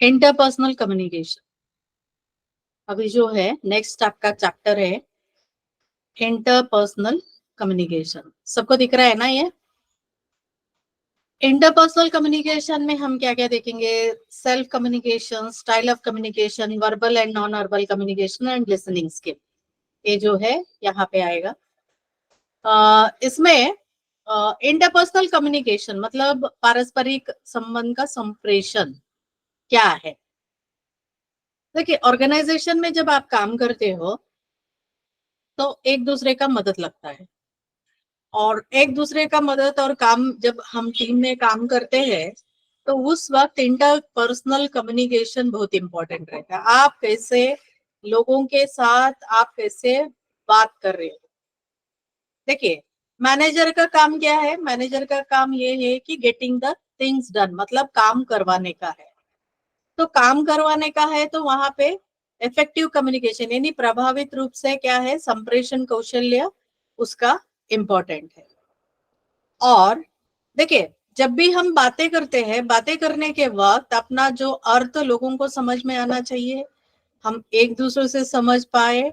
Interpersonal communication. अभी जो है नेक्स्ट आपका चैप्टर है इंटरपर्सनल कम्युनिकेशन। सबको दिख रहा है ना ये? इंटरपर्सनल कम्युनिकेशन में हम क्या क्या देखेंगे? Self communication, style of communication, verbal and non verbal communication and listening skill, ये जो है यहाँ पे आएगा। इसमें इंटरपर्सनल कम्युनिकेशन मतलब पारस्परिक संबंध का संप्रेषण क्या है। देखिए, ऑर्गेनाइजेशन में जब आप काम करते हो तो एक दूसरे का मदद लगता है, और एक दूसरे का मदद और काम जब हम टीम में काम करते हैं तो उस वक्त इंटरपर्सनल कम्युनिकेशन बहुत इंपॉर्टेंट रहता है। आप कैसे लोगों के साथ आप कैसे बात कर रहे हो। देखिए, मैनेजर का काम क्या है? मैनेजर का काम ये है कि गेटिंग द थिंग्स डन, मतलब काम करवाने का है। तो काम करवाने का है तो वहां पे इफेक्टिव कम्युनिकेशन यानी प्रभावित रूप से क्या है, संप्रेषण कौशल्य उसका इम्पोर्टेंट है। और देखिए, जब भी हम बातें करते हैं, बातें करने के वक्त अपना जो अर्थ लोगों को समझ में आना चाहिए, हम एक दूसरे से समझ पाए,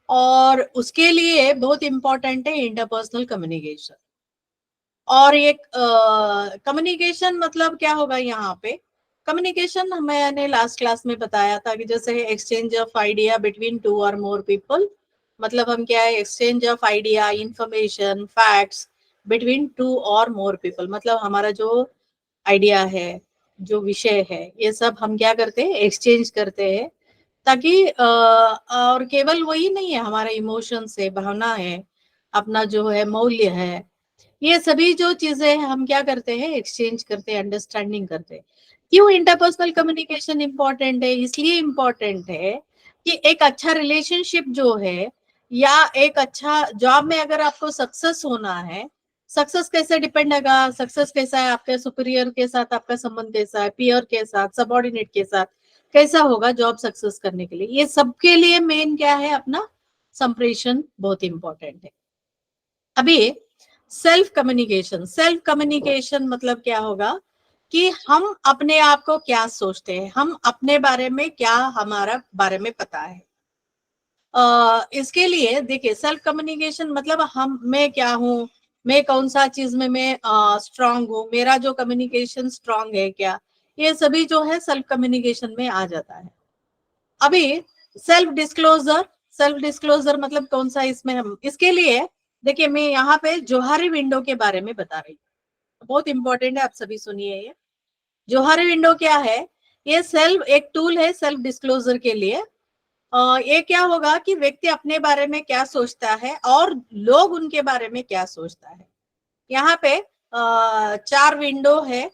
और उसके लिए बहुत इंपॉर्टेंट है इंटरपर्सनल कम्युनिकेशन। और एक कम्युनिकेशन मतलब क्या होगा यहाँ पे? कम्युनिकेशन मैंने लास्ट क्लास में बताया था कि जैसे exchange of idea between two और मोर पीपल, मतलब हम क्या है, exchange of idea, information, facts between two और मोर पीपल, मतलब हमारा जो आइडिया है, जो विषय है, ये सब हम क्या करते हैं, एक्सचेंज करते हैं, ताकि और केवल वही नहीं है, हमारा इमोशंस है, भावना है, अपना जो है मौल्य है, ये सभी जो चीजें हैं हम क्या करते हैं, एक्सचेंज करते हैं, अंडरस्टैंडिंग करते हैं। क्यों इंटरपर्सनल कम्युनिकेशन इंपॉर्टेंट है? इसलिए इंपॉर्टेंट है कि एक अच्छा रिलेशनशिप जो है, या एक अच्छा जॉब में अगर आपको सक्सेस होना है, सक्सेस कैसे डिपेंड होगा, सक्सेस कैसा है, आपके सुपीरियर के साथ आपका संबंध कैसा है, पीयर के साथ, सबऑर्डिनेट के साथ कैसा होगा जॉब सक्सेस करने के लिए, ये सबके लिए मेन क्या है, अपना संप्रेषण बहुत इंपॉर्टेंट है। अभी सेल्फ कम्युनिकेशन, सेल्फ कम्युनिकेशन मतलब क्या होगा कि हम अपने आप को क्या सोचते हैं, हम अपने बारे में क्या, हमारा बारे में पता है। इसके लिए देखिए, सेल्फ कम्युनिकेशन मतलब हम, मैं क्या हूँ, मैं कौन सा चीज में मैं स्ट्रांग हूँ, मेरा जो कम्युनिकेशन स्ट्रांग है क्या, ये सभी जो है सेल्फ कम्युनिकेशन में आ जाता है। अभी सेल्फ डिस्क्लोजर, सेल्फ डिस्क्लोजर मतलब कौन सा, इसमें हम इसके लिए देखिए, मैं यहाँ पे जोहारी विंडो के बारे में बता रही हूँ, बहुत इंपॉर्टेंट है, आप सभी सुनिए। ये जोहारी विंडो क्या है? ये सेल्फ एक टूल है सेल्फ डिस्क्लोजर के लिए। ये क्या होगा कि व्यक्ति अपने बारे में क्या सोचता है और लोग उनके बारे में क्या सोचता है। यहाँ पे 4 विंडो है,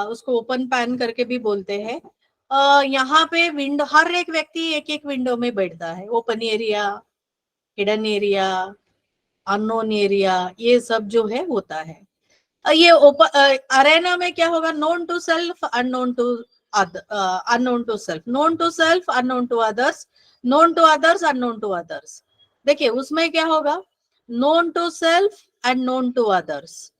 उसको ओपन पैन करके भी बोलते हैं। यहाँ पे विंडो, हर एक व्यक्ति एक एक विंडो में बैठता है, open area, hidden area, unknown area, ये सब जो है होता है। ये ओपन अरेना में क्या होगा, known to self, unknown to unknown to self, known to self, unknown to others, known to others, unknown to others. देखिए, उसमें क्या होगा, known to self and known to others,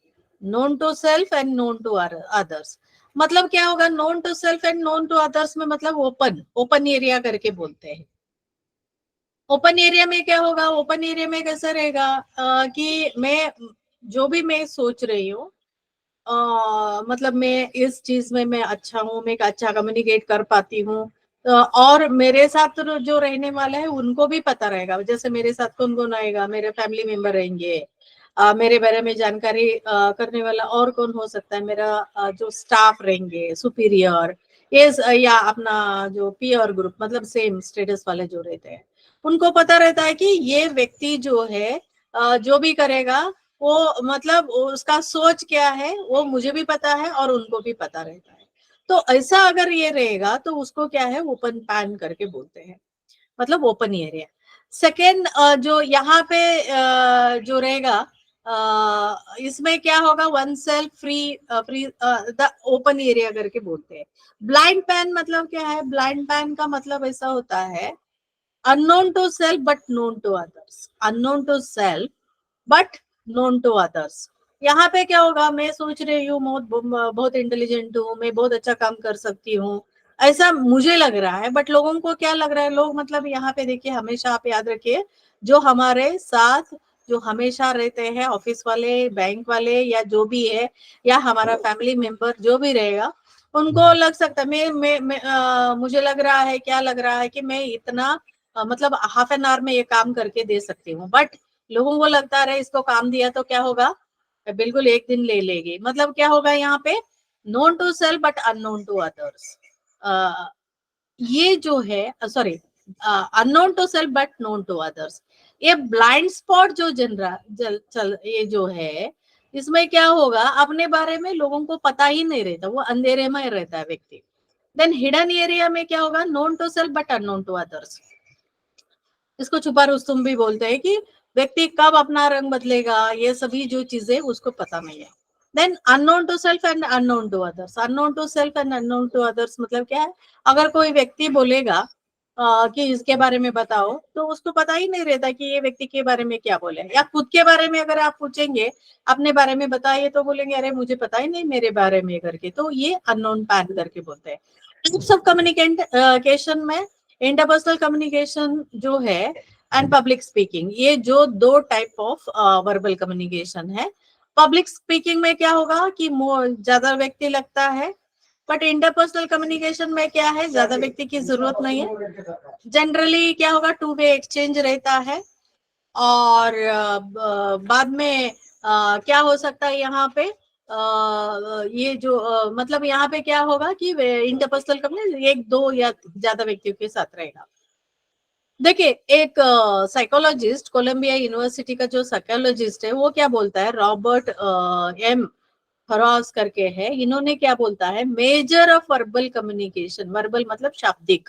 known to self and known to others. मतलब क्या होगा, known to self and known to others में मतलब open, open area करके बोलते हैं। ओपन एरिया में क्या होगा, ओपन एरिया में कैसा रहेगा कि मैं जो भी मैं सोच रही हूँ, मतलब मैं इस चीज में मैं अच्छा हूँ, मैं अच्छा कम्युनिकेट कर पाती हूँ, और मेरे साथ जो रहने वाले हैं उनको भी पता रहेगा, जैसे मेरे साथ कौन कौन आएगा, मेरे फैमिली मेंबर रहेंगे, मेरे बारे में जानकारी करने वाला और कौन हो सकता है, मेरा जो स्टाफ रहेंगे, सुपीरियर, ये या अपना जो पीयर ग्रुप, मतलब सेम स्टेटस वाले जो रहते हैं, उनको पता रहता है कि ये व्यक्ति जो है जो भी करेगा वो, मतलब उसका सोच क्या है वो मुझे भी पता है और उनको भी पता रहता है। तो ऐसा अगर ये रहेगा तो उसको क्या है, ओपन पैन करके बोलते हैं, मतलब ओपन एरिया। सेकेंड, जो यहाँ पे जो रहेगा, इसमें क्या होगा, one self free, free the open area करके बोलते हैं। ब्लाइंड पैन मतलब क्या है? ब्लाइंड पैन का मतलब ऐसा होता है, unknown to self but known to others, unknown to self but known to others. यहाँ पे क्या होगा, मैं सोच रही हूँ बहुत बहुत इंटेलिजेंट हूँ, मैं बहुत अच्छा काम कर सकती हूँ, ऐसा मुझे लग रहा है, बट लोगों को क्या लग रहा है, लोग मतलब यहाँ पे देखिए, हमेशा आप याद रखिए, जो हमारे साथ जो हमेशा रहते हैं, ऑफिस वाले, बैंक वाले, या जो भी है, या हमारा फैमिली मेंबर जो भी रहेगा, उनको लग सकता है मुझे लग रहा है, क्या लग रहा है कि मैं इतना मतलब हाफ एन आवर में ये काम करके दे सकती हूँ, बट लोगों को लगता है इसको काम दिया तो क्या होगा, बिल्कुल एक दिन ले लेगी, मतलब क्या होगा यहाँ पे, known to self but unknown to others. ये जो है, sorry, unknown to self but known to others, ये ब्लाइंड स्पॉट जो चल ये जो है, इसमें क्या होगा, अपने बारे में लोगों को पता ही नहीं रहता, वो अंधेरे में रहता है व्यक्ति। देन हिडन एरिया में क्या होगा, known to self but unknown to others. इसको छुपा रुस्तम भी बोलते हैं कि व्यक्ति कब अपना रंग बदलेगा, ये सभी जो चीजें उसको पता नहीं है। Then unknown to self and unknown to others, unknown to self and unknown to others मतलब क्या है, अगर कोई व्यक्ति बोलेगा कि इसके बारे में बताओ, तो उसको पता ही नहीं रहता कि ये व्यक्ति के बारे में क्या बोले, या खुद के बारे में अगर आप पूछेंगे, अपने बारे में बताइए, तो बोलेंगे अरे मुझे पता ही नहीं मेरे बारे में करके, तो ये अननोन पैन करके बोलते हैं। टाइप्स ऑफ कम्युनिकेशन में इंटरपर्सनल कम्युनिकेशन जो है एंड पब्लिक स्पीकिंग, ये जो दो टाइप ऑफ वर्बल कम्युनिकेशन है। पब्लिक स्पीकिंग में क्या होगा कि ज्यादा व्यक्ति लगता है, बट इंटरपर्सनल कम्युनिकेशन में क्या है, ज्यादा व्यक्ति की जरूरत नहीं है। जनरली क्या होगा, टू वे एक्सचेंज रहता है, और बाद में क्या हो सकता है यहाँ पे, ये जो मतलब यहाँ पे क्या होगा कि इंटरपर्सनल कम्युनिकेशन एक दो या ज्यादा व्यक्तियों के साथ रहेगा। देखिए, एक साइकोलॉजिस्ट, कोलंबिया यूनिवर्सिटी का जो साइकोलॉजिस्ट है, वो क्या बोलता है, रॉबर्ट एम हरॉस करके है, इन्होंने क्या बोलता है, measure of verbal communication, verbal मतलब शाब्दिक,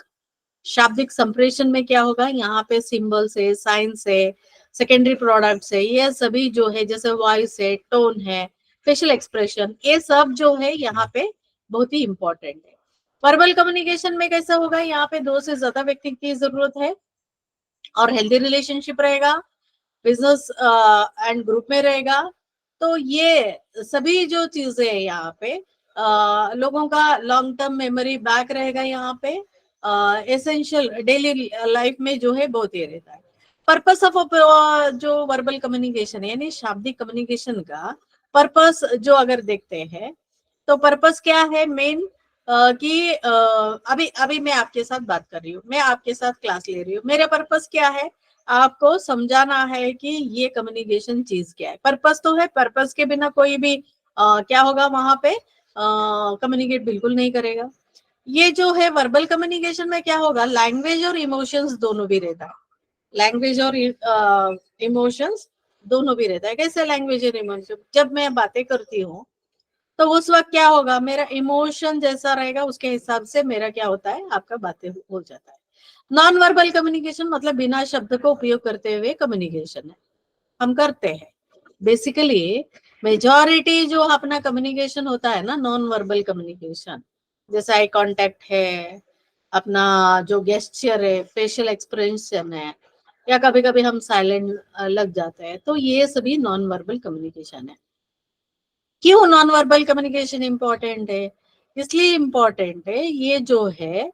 शाब्दिक संप्रेषण में क्या होगा, यहाँ पे सिंबल्स है, साइंस है, सेकेंडरी प्रोडक्ट्स है, ये सभी जो है, जैसे वॉइस है, टोन है, फेशियल एक्सप्रेशन, ये सब जो है यहाँ पे बहुत ही इंपॉर्टेंट है। वर्बल कम्युनिकेशन में कैसा होगा, यहाँ पे दो से ज्यादा व्यक्ति की जरूरत है, और हेल्दी रिलेशनशिप रहेगा, बिजनेस एंड ग्रुप में रहेगा। तो ये सभी जो चीजें है यहाँ पे, लोगों का लॉन्ग टर्म मेमोरी बैक रहेगा, यहाँ पे एसेंशियल डेली लाइफ में जो है बहुत ही रहता है। पर्पस ऑफ जो वर्बल कम्युनिकेशन है, यानी शाब्दिक कम्युनिकेशन का पर्पस जो अगर देखते हैं, तो पर्पस क्या है मेन, कि अभी अभी मैं आपके साथ बात कर रही हूँ, मैं आपके साथ क्लास ले रही हूँ, मेरा पर्पस क्या है, आपको समझाना है कि ये कम्युनिकेशन चीज क्या है। पर्पस तो है, पर्पस के बिना कोई भी क्या होगा वहां पे, कम्युनिकेट बिल्कुल नहीं करेगा। ये जो है वर्बल कम्युनिकेशन में क्या होगा, लैंग्वेज और इमोशंस दोनों भी रहता है, लैंग्वेज और इमोशंस दोनों भी रहता है। कैसे लैंग्वेज और इमोशन, जब मैं बातें करती हूँ, तो उस वक्त क्या होगा, मेरा इमोशन जैसा रहेगा उसके हिसाब से मेरा क्या होता है, आपका बातें हो जाता है। नॉन वर्बल कम्युनिकेशन मतलब बिना शब्द को उपयोग करते हुए कम्युनिकेशन है, हम करते हैं बेसिकली। मेजॉरिटी जो अपना कम्युनिकेशन होता है ना, नॉन वर्बल कम्युनिकेशन, जैसे आई कांटेक्ट है, अपना जो गेस्चर है, फेशियल एक्सप्रेशन है, या कभी कभी हम साइलेंट लग जाते हैं, तो ये सभी नॉन वर्बल कम्युनिकेशन है। क्यों नॉन वर्बल कम्युनिकेशन इंपॉर्टेंट है, इसलिए इंपॉर्टेंट है, ये जो है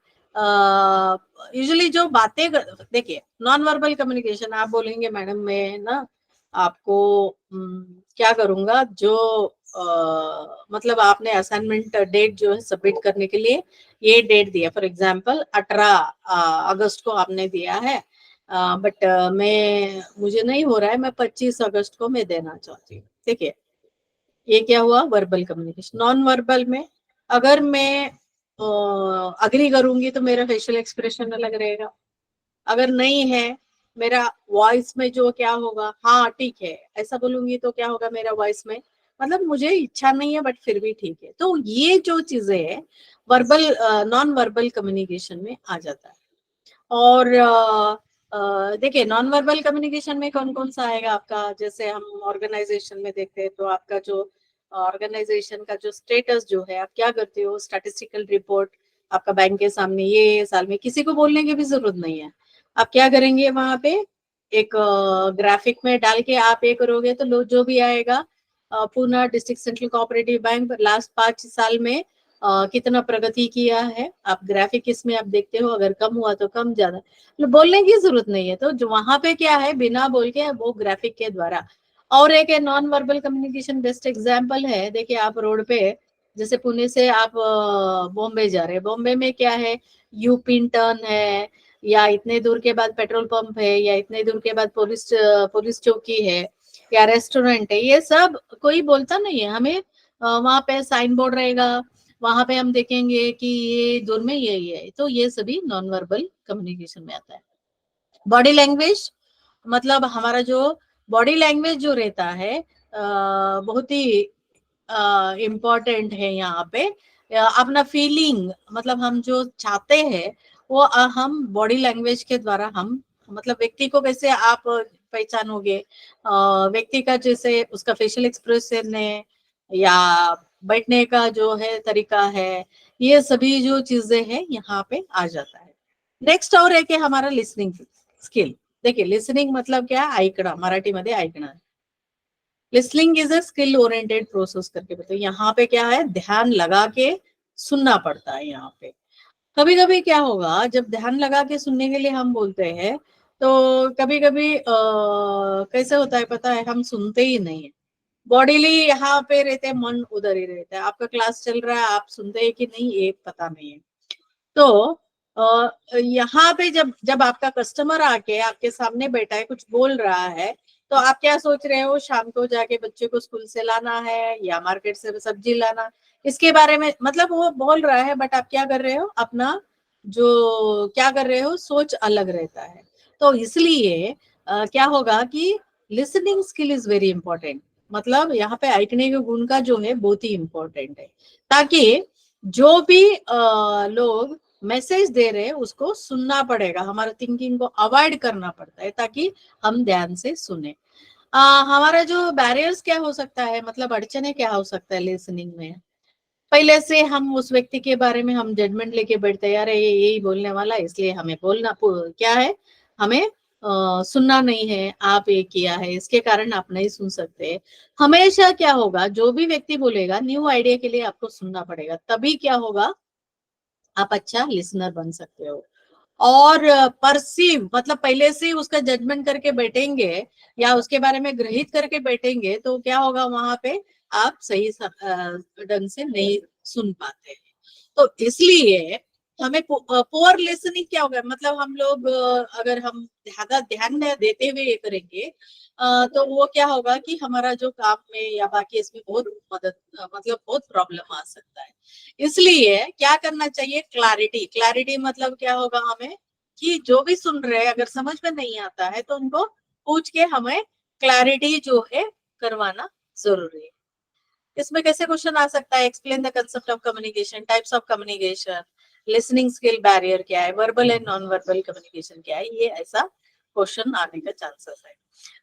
यूजुअली जो बातें देखिए, नॉन वर्बल कम्युनिकेशन, आप बोलेंगे मैडम मैं ना आपको क्या करूंगा, जो मतलब आपने असाइनमेंट डेट जो है सबमिट करने के लिए ये डेट दिया, फॉर एग्जांपल 18 अगस्त को आपने दिया है, बट मैं मुझे नहीं हो रहा है, मैं 25 अगस्त को मैं देना चाहती हूँ। ठीक है, ये क्या हुआ, वर्बल कम्युनिकेशन। नॉन वर्बल में अगर मैं अग्री करूंगी तो मेरा फेशियल एक्सप्रेशन अलग रहेगा, अगर नहीं है, मेरा वॉइस में जो क्या होगा, हाँ ठीक है ऐसा बोलूंगी तो क्या होगा मेरा वॉइस में, मतलब मुझे इच्छा नहीं है बट फिर भी ठीक है। तो ये जो चीजें है वर्बल नॉन वर्बल कम्युनिकेशन में आ जाता है। और देखिए, नॉन वर्बल कम्युनिकेशन में कौन कौन सा आएगा आपका, जैसे हम ऑर्गेनाइजेशन में देखते हैं, तो आपका जो ऑर्गेनाइजेशन का जो स्टेटस जो है, आप क्या करते हो, स्टैटिस्टिकल रिपोर्ट आपका बैंक के सामने, ये साल में किसी को बोलने की भी जरूरत नहीं है, आप क्या करेंगे वहां पे, एक ग्राफिक में डाल के आप ये करोगे, तो जो भी आएगा, Poona district central cooperative bank last 5 साल में कितना प्रगति किया है, आप ग्राफिक इसमें आप देखते हो, अगर कम हुआ तो कम, ज्यादा तो बोलने की जरूरत नहीं है। तो जो वहां पे क्या है, बिना बोल के वो ग्राफिक के द्वारा। और एक है non verbal communication, best example है, देखिए आप रोड पे, जैसे पुणे से आप बॉम्बे जा रहे हैं, बॉम्बे में क्या है, यू पिन टर्न है, या इतने दूर के बाद पेट्रोल पंप है, या इतने दूर के बाद पुलिस चौकी है, या रेस्टोरेंट है, ये सब कोई बोलता नहीं है हमें। वहां पे साइन बोर्ड रहेगा, वहां पे हम देखेंगे कि ये दूर में ये है, तो ये सभी नॉन वर्बल कम्युनिकेशन में आता है। बॉडी लैंग्वेज, मतलब हमारा जो बॉडी लैंग्वेज जो रहता है बहुत ही इम्पोर्टेंट है यहाँ पे। अपना फीलिंग, मतलब हम जो चाहते हैं वो हम बॉडी लैंग्वेज के द्वारा हम, मतलब व्यक्ति को कैसे आप पहचानोगे, व्यक्ति का जैसे उसका फेशियल एक्सप्रेशन है, या बैठने का जो है तरीका है, ये सभी जो चीजें हैं यहाँ पे आ जाता है। नेक्स्ट और एक है हमारा लिसनिंग स्किल। देखिए लिसनिंग मतलब क्या है, ऐकणं, मराठी मध्ये ऐकणं। Listening is a skill oriented process करके बताओ, यहाँ पे क्या है, ध्यान लगा के सुनना पड़ता है यहाँ पे। कभी कभी क्या होगा, जब ध्यान लगा के सुनने के लिए हम बोलते हैं, तो कभी कभी कैसे होता है पता है, हम सुनते ही नहीं है, बॉडीली यहाँ पे रहते हैं, मन उधर ही रहता है, आपका क्लास चल रहा है, आप सुनते हैं कि नहीं ये पता नहीं है। तो यहाँ पे जब जब आपका कस्टमर आके आपके सामने बैठा है, कुछ बोल रहा है, तो आप क्या सोच रहे हो, शाम को जाके बच्चे को स्कूल से लाना है या मार्केट से सब्जी लाना, इसके बारे में, मतलब वो बोल रहा है, बट आप क्या कर रहे हो, अपना जो क्या कर रहे हो, सोच अलग रहता है। तो इसलिए क्या होगा कि listening skill is very important, मतलब यहाँ पे ऐकने के गुण का जो है बहुत ही इंपॉर्टेंट है, ताकि जो भी लोग मैसेज दे रहे हैं उसको सुनना पड़ेगा, हमारा थिंकिंग को अवॉइड करना पड़ता है, ताकि हम ध्यान से सुने। हमारा जो बैरियर्स क्या हो सकता है, मतलब अड़चने क्या हो सकता है लिसनिंग में, पहले से हम उस व्यक्ति के बारे में हम जजमेंट लेके बैठते हैं, यार ये यही बोलने वाला है, इसलिए हमें बोलना क्या है, हमें सुनना नहीं है, आप ये किया है इसके कारण आप नहीं सुन सकते। हमेशा क्या होगा, जो भी व्यक्ति बोलेगा न्यू आइडिया के लिए आपको सुनना पड़ेगा, तभी क्या होगा, आप अच्छा लिसनर बन सकते हो। और परसीव, मतलब पहले से ही उसका जजमेंट करके बैठेंगे या उसके बारे में ग्रहित करके बैठेंगे, तो क्या होगा, वहां पे आप सही ढंग से नहीं सुन पाते हैं। तो इसलिए हमें पुअर लिसनिंग क्या होगा, मतलब हम लोग अगर हम ज्यादा ध्यान देते हुए ये करेंगे, तो वो क्या होगा कि हमारा जो काम में या बाकी इसमें बहुत मदद, मतलब बहुत प्रॉब्लम आ सकता है। इसलिए क्या करना चाहिए, क्लैरिटी। क्लैरिटी मतलब क्या होगा, हमें कि जो भी सुन रहे हैं अगर समझ में नहीं आता है तो उनको पूछ के हमें क्लैरिटी जो है करवाना जरूरी है। इसमें कैसे क्वेश्चन आ सकता है, explain the concept of communication, types of communication, listening skill barrier क्या है, verbal and non verbal communication क्या है, ये ऐसा क्वेश्चन आने का चांसेस है।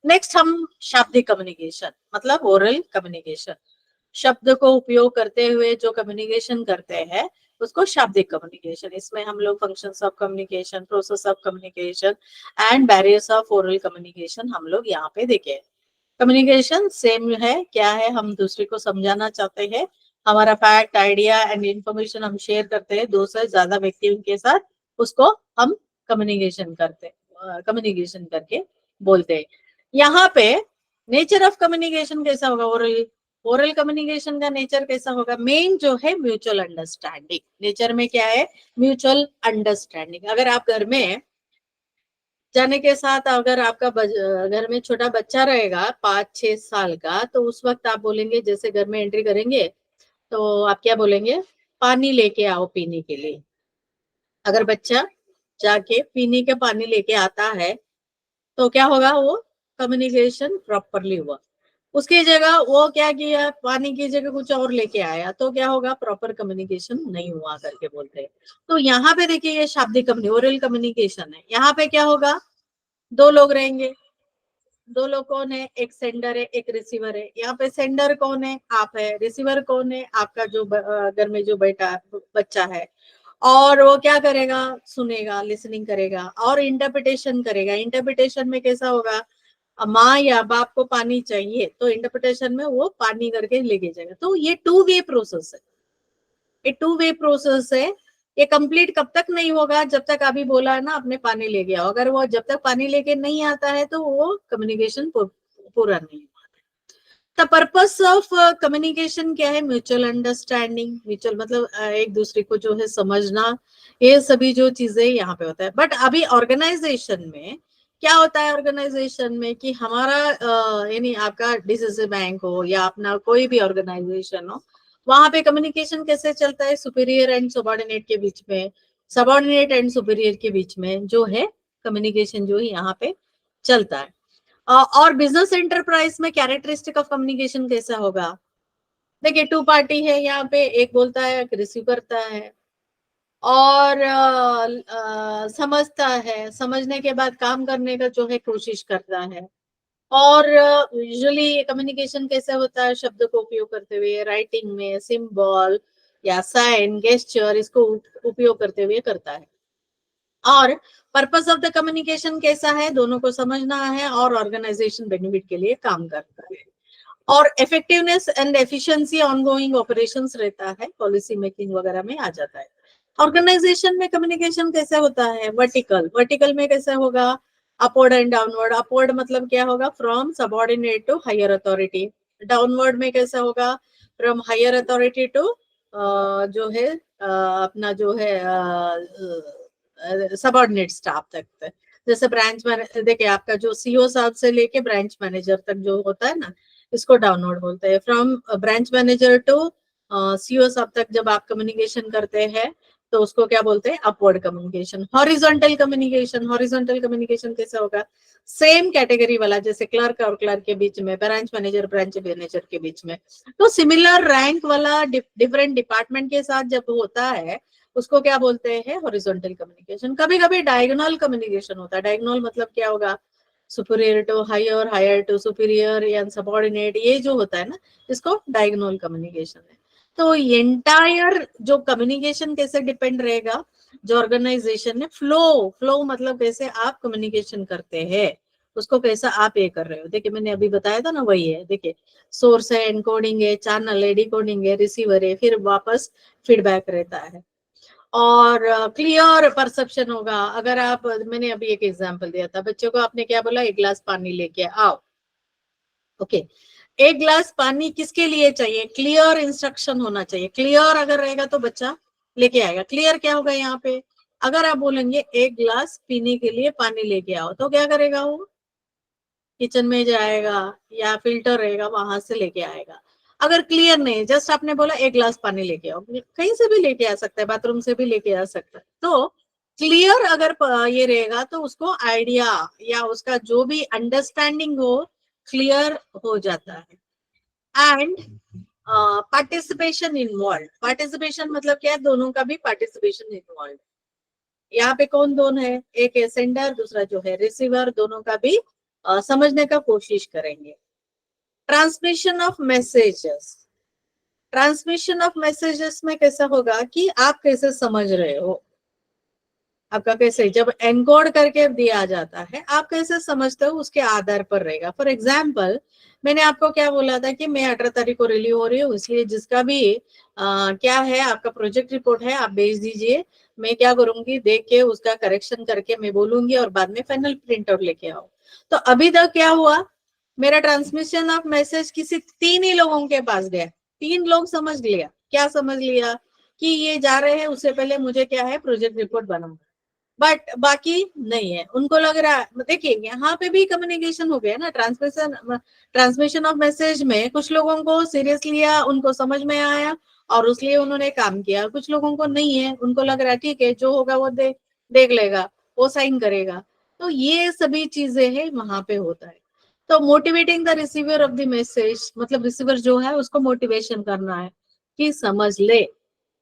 नेक्स्ट हम शाब्दिक कम्युनिकेशन, मतलब ओरल कम्युनिकेशन, शब्द को उपयोग करते हुए जो कम्युनिकेशन करते हैं उसको शाब्दिक कम्युनिकेशन। इसमें हम लोग functions of communication, process of communication and barriers of oral communication हम लोग यहाँ पे देखे। कम्युनिकेशन सेम है, क्या है, हम दूसरे को समझाना चाहते हैं, हमारा फैक्ट, आइडिया एंड इंफॉर्मेशन हम शेयर करते हैं दो से ज्यादा व्यक्तियों के साथ, उसको हम कम्युनिकेशन करते, कम्युनिकेशन करके बोलते हैं। यहाँ पे नेचर ऑफ कम्युनिकेशन कैसा होगा, ओरल ओरल कम्युनिकेशन का नेचर कैसा होगा, मेन जो है म्यूचुअल अंडरस्टैंडिंग। नेचर में क्या है, म्यूचुअल अंडरस्टैंडिंग। अगर आप घर में जाने के साथ, अगर आपका घर में छोटा बच्चा रहेगा 5-6 साल का, तो उस वक्त आप बोलेंगे, जैसे घर में एंट्री करेंगे तो आप क्या बोलेंगे, पानी लेके आओ पीने के लिए। अगर बच्चा जाके पीने के पानी लेके आता है तो क्या होगा, वो कम्युनिकेशन प्रॉपरली हुआ। उसकी जगह वो क्या किया, पानी की जगह कुछ और लेके आया, तो क्या होगा, प्रॉपर कम्युनिकेशन नहीं हुआ करके बोलते हैं। तो यहाँ पे देखिए ये शाब्दिक ओरल कम्युनिकेशन है। यहाँ पे क्या होगा, दो लोग रहेंगे, दो लोग कौन है, एक सेंडर है एक रिसीवर है। यहाँ पे सेंडर कौन है, आप है, रिसीवर कौन है, आपका जो घर में जो बेटा बच्चा है। और वो क्या करेगा, सुनेगा, लिसनिंग करेगा और इंटरप्रिटेशन करेगा। इंटरप्रिटेशन में कैसा होगा, माँ या बाप को पानी चाहिए तो इंटरप्रिटेशन में वो पानी करके लेके जाएगा। तो ये टू वे प्रोसेस है, ये टू वे प्रोसेस है। ये कंप्लीट कब तक नहीं होगा, जब तक अभी बोला है ना आपने पानी ले गया, अगर वो जब तक पानी लेके नहीं आता है तो वो कम्युनिकेशन पूरा नहीं। द पर्पस ऑफ कम्युनिकेशन क्या है? म्यूचुअल अंडरस्टैंडिंग, म्यूचुअल मतलब एक दूसरे को जो है समझना, ये सभी जो चीजें यहाँ पे होता है। बट अभी ऑर्गेनाइजेशन में क्या होता है? ऑर्गेनाइजेशन में कि हमारा यानी आपका डीसीसी बैंक हो या अपना कोई भी ऑर्गेनाइजेशन हो, वहां पे कम्युनिकेशन कैसे चलता है? सुपीरियर एंड सबॉर्डिनेट के बीच में, सबॉर्डिनेट एंड सुपीरियर के बीच में जो है कम्युनिकेशन जो है यहाँ पे चलता है। और बिजनेस एंटरप्राइज में कैरेक्टरिस्टिक ऑफ कम्युनिकेशन कैसा होगा? देखिए, टू पार्टी है यहाँ पे, एक बोलता है, एक रिसीव करता है और समझता है, समझने के बाद काम करने का जो है कोशिश करता है। और यूजुअली कम्युनिकेशन कैसे होता है? शब्द को उपयोग करते हुए, राइटिंग में सिंबल या साइन गेस्चर इसको उपयोग करते हुए करता है। और पर्पस ऑफ द कम्युनिकेशन कैसा है? दोनों को समझना है और ऑर्गेनाइजेशन बेनिफिट के लिए काम करता है। और effectiveness and efficiency ongoing operations रहता है, पॉलिसी मेकिंग वगैरह में आ जाता है। ऑर्गेनाइजेशन में कम्युनिकेशन कैसे होता है? वर्टिकल, वर्टिकल में कैसे होगा? Upward and downward. अपवर्ड मतलब क्या होगा? From subordinate to higher authority. Downward में कैसा होगा? फ्रॉम हायर अथॉरिटी टू जो है अपना जो है सबऑर्डिनेट स्टाफ तक। जैसे ब्रांच मैनेजर, देखिए आपका जो सीईओ साहब से लेके ब्रांच मैनेजर तक जो होता है ना, इसको डाउनवर्ड बोलते हैं। From branch manager to CEO साहब तक जब आप कम्युनिकेशन करते हैं तो उसको क्या बोलते हैं? Upward communication. Horizontal communication, horizontal communication कैसा होगा? सेम कैटेगरी वाला, जैसे क्लर्क और क्लर्क के बीच में, ब्रांच मैनेजर के बीच में। तो सिमिलर रैंक वाला डिफरेंट डिपार्टमेंट के साथ जब होता है उसको क्या बोलते हैं? Horizontal communication. कभी कभी डायगोनल कम्युनिकेशन होता है। डायगोनल मतलब क्या होगा? Superior to higher, higher to superior या सबऑर्डिनेट, ये जो होता है ना, इसको डायगोनल कम्युनिकेशन है। तो एंटायर जो कम्युनिकेशन कैसे डिपेंड रहेगा? जो ऑर्गेनाइजेशन है, फ्लो, फ्लो मतलब कैसे आप कम्युनिकेशन करते हैं, उसको कैसा आप ये कर रहे हो। देखिए मैंने अभी बताया था ना, वही है। देखिए, सोर्स है, एनकोडिंग है, चैनल है, डिकोडिंग है, रिसीवर है, फिर वापस फीडबैक रहता है। और क्लियर परसेप्शन होगा। अगर आप, मैंने अभी एक एग्जांपल दिया था, बच्चों को आपने क्या बोला? एक गिलास पानी लेके आओ। ओके, एक गिलास पानी किसके लिए चाहिए? क्लियर इंस्ट्रक्शन होना चाहिए। क्लियर अगर रहेगा तो बच्चा लेके आएगा। क्लियर क्या होगा यहाँ पे? अगर आप बोलेंगे एक गिलास पीने के लिए पानी लेके आओ, तो क्या करेगा वो? किचन में जाएगा या फिल्टर रहेगा वहां से लेके आएगा। अगर क्लियर नहीं, जस्ट आपने बोला एक गिलास पानी लेके आओ, कहीं से भी लेके आ सकता है, बाथरूम से भी लेके आ सकता है। तो क्लियर अगर ये रहेगा तो उसको आइडिया या उसका जो भी अंडरस्टैंडिंग हो, क्लियर हो जाता है। And participation involve. पार्टिसिपेशन मतलब क्या है? दोनों का भी पार्टिसिपेशन इन्वॉल्व। यहाँ पे कौन दोनों है? एक है सेंडर, दूसरा जो है रिसीवर, दोनों का भी समझने का कोशिश करेंगे। Transmission of messages, transmission of messages में कैसा होगा कि आप कैसे समझ रहे हो, आपका कैसे जब एनकोड करके दिया जाता है आप कैसे समझते हो, उसके आधार पर रहेगा। फॉर एग्जाम्पल, मैंने आपको क्या बोला था कि मैं 18 तारीख को रिलीव हो रही हूँ, इसलिए जिसका भी क्या है आपका प्रोजेक्ट रिपोर्ट है आप भेज दीजिए। मैं क्या करूंगी, देख के उसका करेक्शन करके मैं बोलूंगी और बाद में फाइनल प्रिंट आउट लेके आओ। तो अभी तक क्या हुआ? मेरा ट्रांसमिशन ऑफ मैसेज किसी 3 ही लोगों के पास गया। 3 लोग समझ लिया। क्या समझ लिया? कि ये जा रहे हैं, उससे पहले मुझे क्या है, प्रोजेक्ट रिपोर्ट बनाऊंगा। बट बाकी नहीं है, उनको लग रहा है। देखिए यहाँ पे भी कम्युनिकेशन हो गया ना, ट्रांसमिशन ऑफ मैसेज में कुछ लोगों को सीरियस लिया, उनको समझ में आया और उसलिए उन्होंने काम किया। कुछ लोगों को नहीं है, उनको लग रहा है ठीक है जो होगा वो देख लेगा, वो साइन करेगा। तो ये सभी चीजें हैं, वहां पे होता है। तो motivating the receiver of the message मतलब रिसीवर जो है उसको मोटिवेशन करना है कि समझ ले,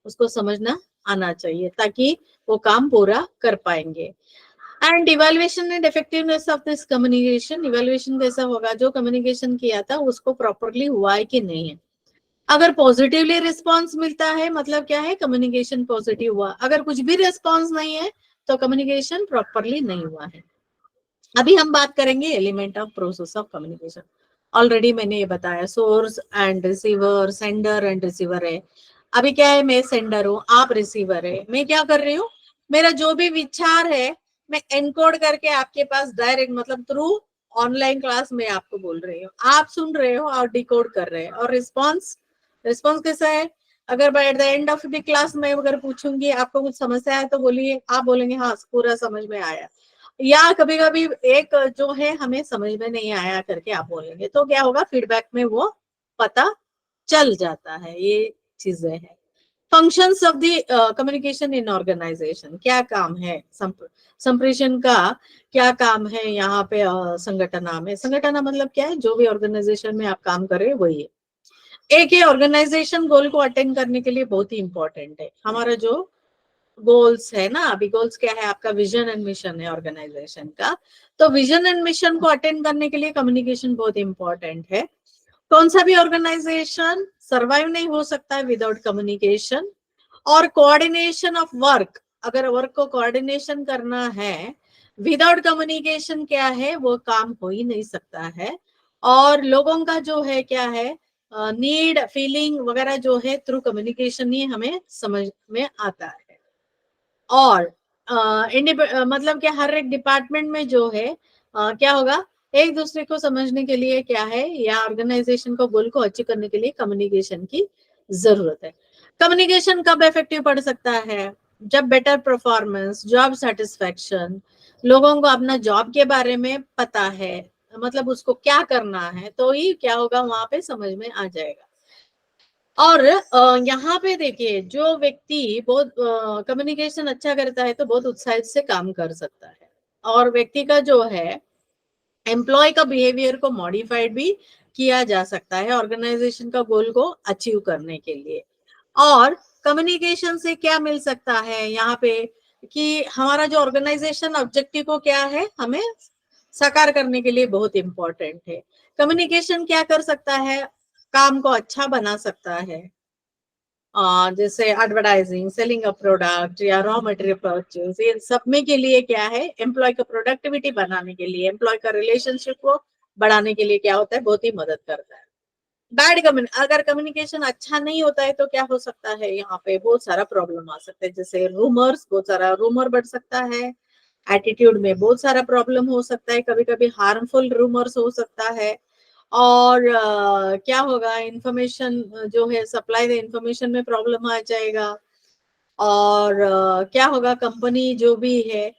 उसको समझना आना चाहिए ताकि वो काम पूरा कर पाएंगे। And evaluation and effectiveness of this communication, evaluation कैसा होगा? जो कम्युनिकेशन किया था उसको प्रॉपरली हुआ है कि नहीं है। अगर पॉजिटिवली रिस्पॉन्स मिलता है मतलब क्या है, कम्युनिकेशन पॉजिटिव हुआ। अगर कुछ भी रिस्पॉन्स नहीं है तो कम्युनिकेशन प्रॉपरली नहीं हुआ है। अभी हम बात करेंगे element of process of communication. Already मैंने ये बताया, source and receiver, sender and receiver है। अभी क्या है, मैं सेंडर हूँ, आप रिसीवर है, मैं क्या कर रही हूँ, मेरा जो भी विचार है मैं एनकोड करके आपके पास डायरेक्ट मतलब थ्रू ऑनलाइन क्लास में आपको बोल रही हूँ, आप सुन रहे हो और डिकोड कर रहे हैं। और रिस्पॉन्स रिस्पॉन्स कैसा है, अगर by at the end of the class में अगर पूछूंगी आपको कुछ समस्या है तो बोलिए, आप बोलेंगे हाँ पूरा समझ में आया, या कभी कभी एक जो है हमें समझ में नहीं आया करके आप बोलेंगे, तो क्या होगा, फीडबैक में वो पता चल जाता है। ये चीजें हैं। Functions of the communication in organisation, क्या काम है संप्रेषण का, क्या काम है यहाँ पे संगठना में। संगठना मतलब क्या है, जो भी ऑर्गेनाइजेशन में आप काम कर रहे हैं वही है। एक ये ऑर्गेनाइजेशन गोल को अटेंड करने के लिए बहुत ही इंपॉर्टेंट है। हमारा जो गोल्स है ना, अभी गोल्स क्या है, आपका विजन एंड मिशन है ऑर्गेनाइजेशन का, तो विजन एंड मिशन को अटेंड करने के लिए कम्युनिकेशन बहुत इंपॉर्टेंट है। कौन सा भी ऑर्गेनाइजेशन सरवाइव नहीं हो सकता है विदाउट कम्युनिकेशन। और कोऑर्डिनेशन ऑफ वर्क, अगर वर्क को कोऑर्डिनेशन करना है, विदाउट कम्युनिकेशन क्या है, वो काम हो ही नहीं सकता है। और लोगों का जो है क्या है, नीड फीलिंग वगैरह जो है थ्रू कम्युनिकेशन ही हमें समझ में आता है। और मतलब क्या, हर एक डिपार्टमेंट में जो है क्या होगा, एक दूसरे को समझने के लिए क्या है, या ऑर्गेनाइजेशन को गोल को अचीव करने के लिए कम्युनिकेशन की जरूरत है। कम्युनिकेशन कब इफेक्टिव पड़ सकता है, जब बेटर परफॉर्मेंस, जॉब सेटिस्फेक्शन, लोगों को अपना जॉब के बारे में पता है, मतलब उसको क्या करना है, तो ही क्या होगा, वहां पे समझ में आ जाएगा। और यहाँ पे देखिए, जो व्यक्ति बहुत कम्युनिकेशन अच्छा करता है तो बहुत उत्साहित से काम कर सकता है। और व्यक्ति का जो है एम्प्लॉय का बिहेवियर को मॉडिफाइड भी किया जा सकता है ऑर्गेनाइजेशन का गोल को अचीव करने के लिए। और कम्युनिकेशन से क्या मिल सकता है यहाँ पे, कि हमारा जो ऑर्गेनाइजेशन ऑब्जेक्टिव को क्या है, हमें साकार करने के लिए बहुत इंपॉर्टेंट है। कम्युनिकेशन क्या कर सकता है, काम को अच्छा बना सकता है, जैसे एडवर्टाइजिंग, सेलिंग अ प्रोडक्ट या रॉ मटेरियल परचेज, ये सब में के लिए क्या है, एम्प्लॉय का प्रोडक्टिविटी बढ़ाने के लिए, एम्प्लॉय का रिलेशनशिप को बढ़ाने के लिए क्या होता है, बहुत ही मदद करता है। अगर कम्युनिकेशन अच्छा नहीं होता है तो क्या हो सकता है, यहाँ पे बहुत सारा प्रॉब्लम आ सकता है, जैसे रूमर्स, बहुत सारा रूमर बढ़ सकता है, एटीट्यूड में बहुत सारा प्रॉब्लम हो सकता है, कभी कभी हार्मफुल रूमर्स हो सकता है। और क्या होगा, इंफॉर्मेशन जो है, सप्लाई द इंफॉर्मेशन में प्रॉब्लम आ जाएगा। और क्या होगा, कंपनी जो भी है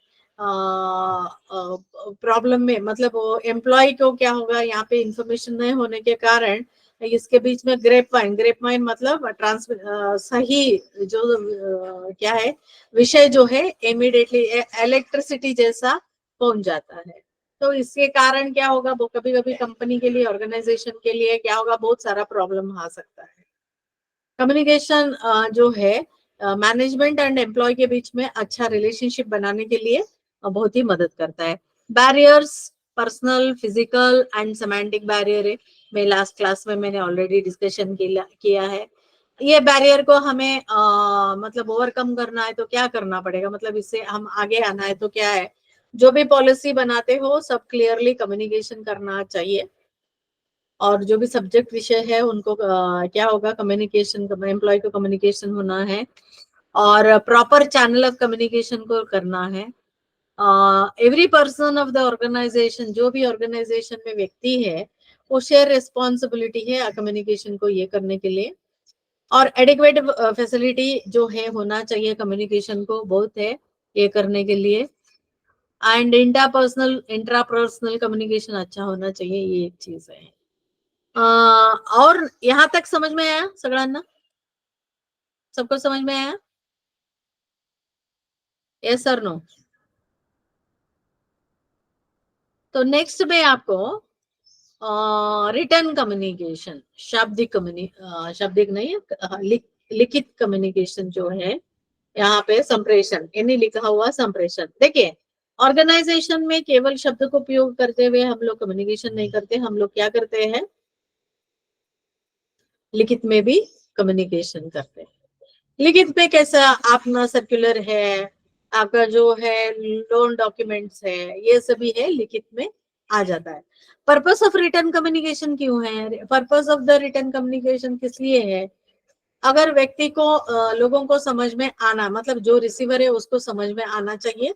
प्रॉब्लम में, मतलब वो एम्प्लॉय को क्या होगा, यहाँ पे इंफॉर्मेशन नहीं होने के कारण इसके बीच में ग्रेप वाइन मतलब सही जो क्या है, विषय जो है इमीडिएटली इलेक्ट्रिसिटी जैसा पहुंच जाता है। तो इसके कारण क्या होगा, वो कभी कभी कंपनी के लिए, ऑर्गेनाइजेशन के लिए क्या होगा, बहुत सारा प्रॉब्लम आ सकता है। कम्युनिकेशन जो है मैनेजमेंट एंड एम्प्लॉय के बीच में अच्छा रिलेशनशिप बनाने के लिए बहुत ही मदद करता है। Barriers, personal, physical and semantic barrier है, मैं लास्ट क्लास में मैंने ऑलरेडी डिस्कशन किया है। ये बैरियर को हमें मतलब ओवरकम करना है तो क्या करना पड़ेगा, मतलब इससे हम आगे आना है तो क्या है, जो भी पॉलिसी बनाते हो सब क्लियरली कम्युनिकेशन करना चाहिए। और जो भी सब्जेक्ट विषय है उनको क्या होगा, कम्युनिकेशन, एम्प्लॉय को कम्युनिकेशन होना है, और प्रॉपर चैनल ऑफ कम्युनिकेशन को करना है। Every person of the organisation, जो भी ऑर्गेनाइजेशन में व्यक्ति है, वो शेयर रिस्पॉन्सिबिलिटी है कम्युनिकेशन को ये करने के लिए। और एडिक्वेट फैसिलिटी जो है होना चाहिए कम्युनिकेशन को बहुत है ये करने के लिए। एंड इंट्रापर्सनल कम्युनिकेशन अच्छा होना चाहिए, ये एक चीज है। और यहाँ तक समझ में आया सगळ्यांना, सबको समझ में आया, यस और नो। तो नेक्स्ट में आपको रिटर्न कम्युनिकेशन, शाब्दिक नहीं लिखित कम्युनिकेशन जो है, यहाँ पे संप्रेषण, यानी लिखा हुआ संप्रेषण। देखिए, ऑर्गेनाइजेशन में केवल शब्द को उपयोग करते हुए हम लोग कम्युनिकेशन नहीं करते, हम लोग क्या करते हैं, लिखित में भी कम्युनिकेशन करते हैं। लिखित में कैसा, अपना सर्कुलर है, आपका जो है लोन डॉक्यूमेंट्स है, ये सभी है लिखित में आ जाता है। पर्पस ऑफ रिटर्न कम्युनिकेशन क्यों है, purpose of the return communication किस लिए है, अगर व्यक्ति को लोगों को समझ में आना, मतलब जो रिसीवर है उसको समझ में आना चाहिए।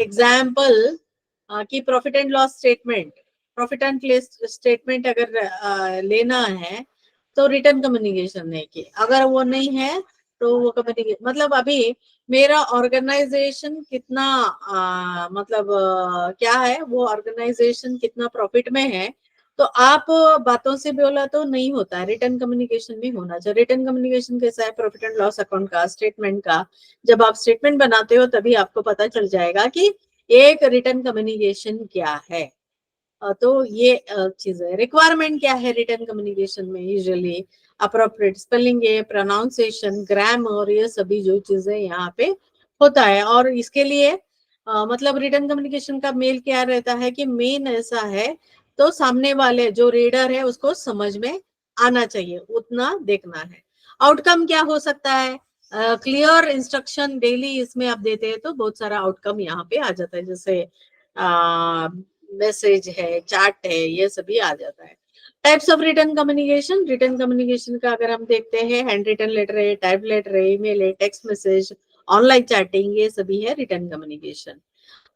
एग्जाम्पल कि प्रॉफिट एंड लॉस स्टेटमेंट अगर लेना है तो रिटर्न कम्युनिकेशन है कि अगर वो नहीं है तो वो कम्युनिकेशन, मतलब अभी मेरा ऑर्गेनाइजेशन कितना मतलब क्या है, वो ऑर्गेनाइजेशन कितना प्रॉफिट में है, तो आप बातों से बोला तो नहीं होता है, रिटर्न कम्युनिकेशन भी होना चाहिए। रिटर्न कम्युनिकेशन कैसा है, प्रॉफिट एंड लॉस अकाउंट का, स्टेटमेंट का, जब आप स्टेटमेंट बनाते हो तभी आपको पता चल जाएगा कि एक रिटर्न कम्युनिकेशन क्या है। तो ये चीज है। रिक्वायरमेंट क्या है रिटर्न कम्युनिकेशन में, यूजुअली अप्रोप्रिएट स्पेलिंग है, प्रोनाउंसिएशन, ग्रामर, ये सभी जो चीजें यहाँ पे होता है। और इसके लिए मतलब रिटर्न कम्युनिकेशन का मेल क्या रहता है कि मेन ऐसा है तो सामने वाले जो रीडर है उसको समझ में आना चाहिए, उतना देखना है। आउटकम क्या हो सकता है, क्लियर इंस्ट्रक्शन डेली इसमें आप देते हैं तो बहुत सारा आउटकम यहाँ पे आ जाता है, जैसे मैसेज है, चैट है, ये सभी आ जाता है। Types of return communication, return communication का अगर हम देखते हैं, हैंड रिटन लेटर है, टाइप लेटर है, ईमेल है, टेक्स्ट मैसेज, ऑनलाइन चैटिंग, ये सभी है रिटर्न कम्युनिकेशन।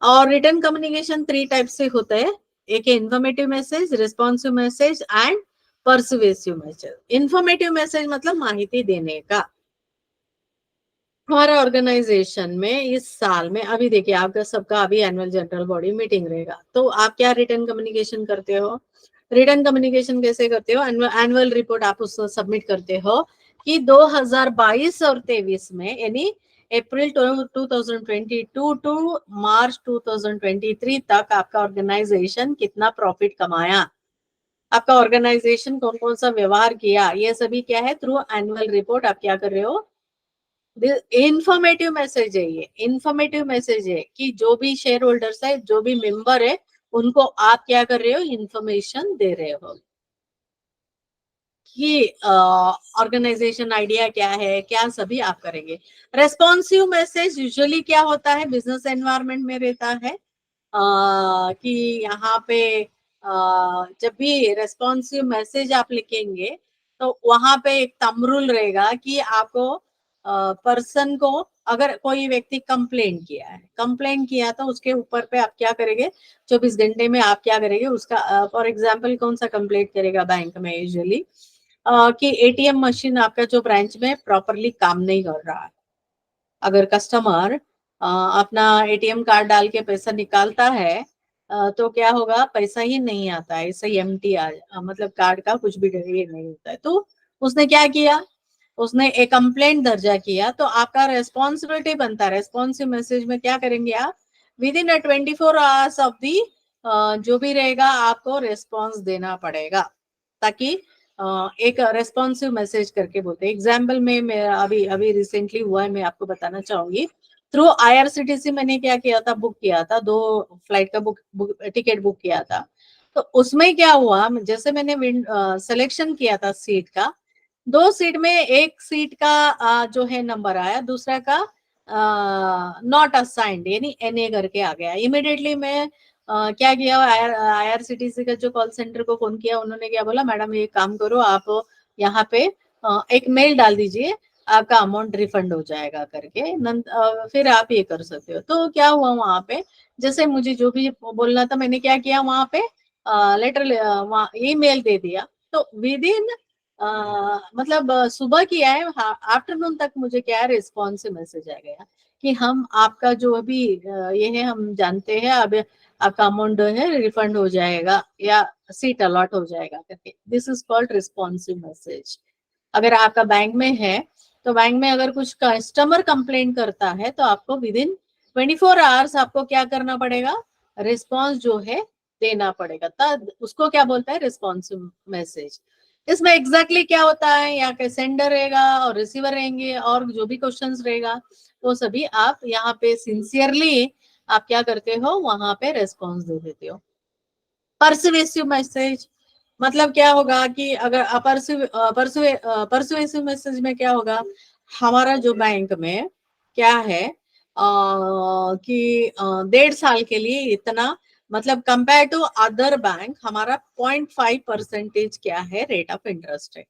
और रिटर्न कम्युनिकेशन 3 टाइप से होता है, एक है informative message, responsive message and persuasive message. Informative message मतलब माहिती देने का। हमारा ऑर्गेनाइजेशन में इस साल में अभी देखिए आपका सबका अभी एनुअल जनरल बॉडी मीटिंग रहेगा, तो आप क्या रिटर्न कम्युनिकेशन करते हो, रिटर्न कम्युनिकेशन कैसे करते हो, एनुअल रिपोर्ट आप उसको सबमिट करते हो कि 2022 और 23 में, यानी अप्रैल 2022 टू मार्च 2023 तक आपका ऑर्गेनाइजेशन कितना प्रॉफिट कमाया, आपका ऑर्गेनाइजेशन कौन कौन सा व्यवहार किया, ये सभी क्या है थ्रू एनुअल रिपोर्ट आप क्या कर रहे हो। इंफॉर्मेटिव मैसेज है, ये इंफॉर्मेटिव मैसेज है कि जो भी शेयर होल्डर्स है, जो भी मेंबर है, उनको आप क्या कर रहे हो, इंफॉर्मेशन दे रहे हो कि ऑर्गेनाइजेशन आइडिया क्या है, क्या सभी आप करेंगे। रेस्पॉन्सिव मैसेज यूजुअली क्या होता है, बिजनेस एनवायरनमेंट में रहता है कि यहाँ पे जब भी रेस्पॉन्सिव मैसेज आप लिखेंगे तो वहां पे एक थंब रूल रहेगा कि आपको पर्सन को, अगर कोई व्यक्ति कंप्लेंट किया है, कंप्लेंट किया तो उसके ऊपर पे आप क्या करेंगे, 24 घंटे में आप क्या करेंगे उसका, फॉर एग्जाम्पल कौन सा कंप्लेंट करेगा बैंक में यूजुअली कि एटीएम मशीन आपका जो ब्रांच में प्रॉपरली काम नहीं कर रहा है। अगर कस्टमर अपना एटीएम कार्ड डाल के पैसा निकालता है तो क्या होगा, पैसा ही नहीं आता है, ऐसे ही एम्प्टी मतलब कार्ड का कुछ भी ये नहीं होता है। तो उसने क्या किया, उसने एक कंप्लेंट दर्जा किया, तो आपका रेस्पॉन्सिबिलिटी बनता है, रेस्पॉन्सिव मैसेज में क्या करेंगे आप, with in 24 hours of the जो भी रहेगा आपको रेस्पॉन्स देना पड़ेगा, ताकि एक रेस्पॉन्सिव मैसेज करके बोलते हैं। एग्जाम्पल में मैं अभी अभी रिसेंटली हुआ है, मैं आपको बताना चाहूंगी। थ्रू आईआरसीटीसी मैंने क्या किया था, बुक किया था, 2 फ्लाइट का टिकट बुक किया था। तो उसमें क्या हुआ, जैसे मैंने सिलेक्शन किया था सीट का, 2 सीट में एक सीट का जो है नंबर आया, दूसरा का नॉट असाइंड, यानी एनए करके आ गया। इमिडिएटली मैं क्या किया, आईआरसीटीसी का जो कॉल सेंटर को फोन किया, उन्होंने क्या बोला, मैडम ये काम करो आप यहाँ पे एक मेल डाल दीजिए, आपका अमाउंट रिफंड हो जाएगा करके, फिर आप ये कर सकते हो। तो क्या हुआ वहां पे, जैसे मुझे जो भी बोलना था मैंने क्या किया, वहां पे लेटर ईमेल दे दिया। तो विद इन मतलब सुबह किया है, आफ्टरनून तक मुझे क्या है रिस्पॉन्सिव मैसेज आ गया कि हम आपका जो भी ये है हम जानते हैं, अब आपका अमाउंट जो है रिफंड हो जाएगा या सीट अलॉट हो जाएगा करके। This is called responsive message. अगर आपका बैंक में है तो बैंक में अगर कुछ कस्टमर कंप्लेंट करता है तो आपको विद इन 24 आवर्स आपको क्या करना पड़ेगा, रिस्पॉन्स जो है देना पड़ेगा, तब उसको क्या बोलता है, रिस्पॉन्सिव मैसेज। इसमें एग्जैक्टली क्या होता है, यहाँ के सेंडर रहेगा और रिसीवर रहेंगे और जो भी क्वेश्चंस रहेगा वो सभी आप यहाँ पे सिंसियरली आप क्या करते हो, वहां पे रेस्पॉन्स दे देते हो। परसुएसिव मैसेज मतलब क्या होगा कि अगर परसुएसिव मैसेज में क्या होगा, हमारा जो बैंक में क्या है कि 1.5 साल के लिए इतना, मतलब कंपेयर टू अदर बैंक हमारा 0.5% क्या है, रेट ऑफ इंटरेस्ट है।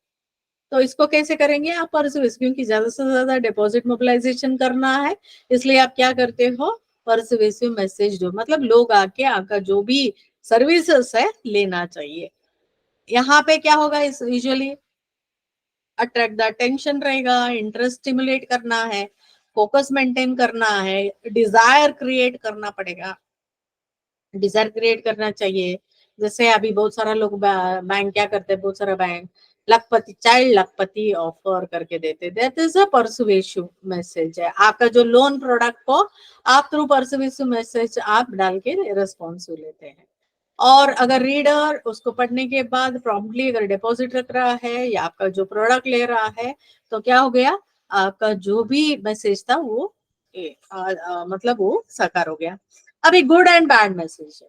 तो इसको कैसे करेंगे आप परसिविस, क्योंकि ज्यादा से ज्यादा डिपॉजिट मोबिलाइजेशन करना है, इसलिए आप क्या करते हो, परसिविसिव मैसेज दो, मतलब लोग आके आपका जो भी सर्विसेज है लेना चाहिए। यहाँ पे क्या होगा, इस यूजुअली अट्रैक्ट द अटेंशन रहेगा, इंटरेस्ट स्टिमुलेट करना है, फोकस मेंटेन करना है, डिजायर क्रिएट करना पड़ेगा, डिजायर क्रिएट करना चाहिए। जैसे अभी बहुत सारा लोग बैंक क्या करते हैं, बहुत सारा बैंक लखपति, चाइल्ड लखपति ऑफर करके देते, that is a persuasive message है। आपका जो लोन प्रोडक्ट को आप थ्रू परसुएसिव मैसेज आप डाल के रेस्पॉन्स लेते हैं। और अगर रीडर उसको पढ़ने के बाद प्रॉम्प्टली अगर डिपॉजिट रख रहा है या आपका जो प्रोडक्ट ले रहा है, तो क्या हो गया, आपका जो भी मैसेज था वो मतलब वो साकार हो गया। अभी गुड एंड बैड मैसेज है,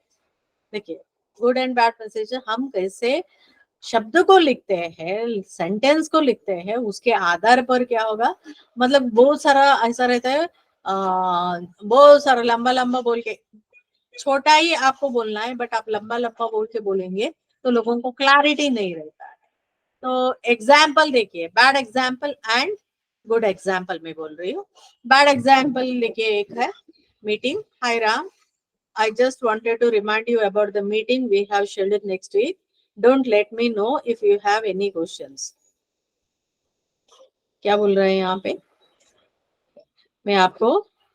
देखिए गुड एंड बैड मैसेज हम कैसे शब्द को लिखते हैं, सेंटेंस को लिखते हैं, उसके आधार पर क्या होगा, मतलब बहुत सारा ऐसा रहता है, बहुत सारा लंबा लंबा बोल के, छोटा ही आपको बोलना है बट आप लंबा लंबा बोल के बोलेंगे तो लोगों को क्लैरिटी नहीं रहता है। तो एग्जाम्पल देखिए, bad example and good example में बोल रही हूँ। बैड एग्जाम्पल देखिए, एक है meeting, hi Ram, I just wanted to remind you about the meeting we have scheduled next week. Don't let me know if you have any questions. क्या बोल रहे हैं यहाँ पे, मैं आपको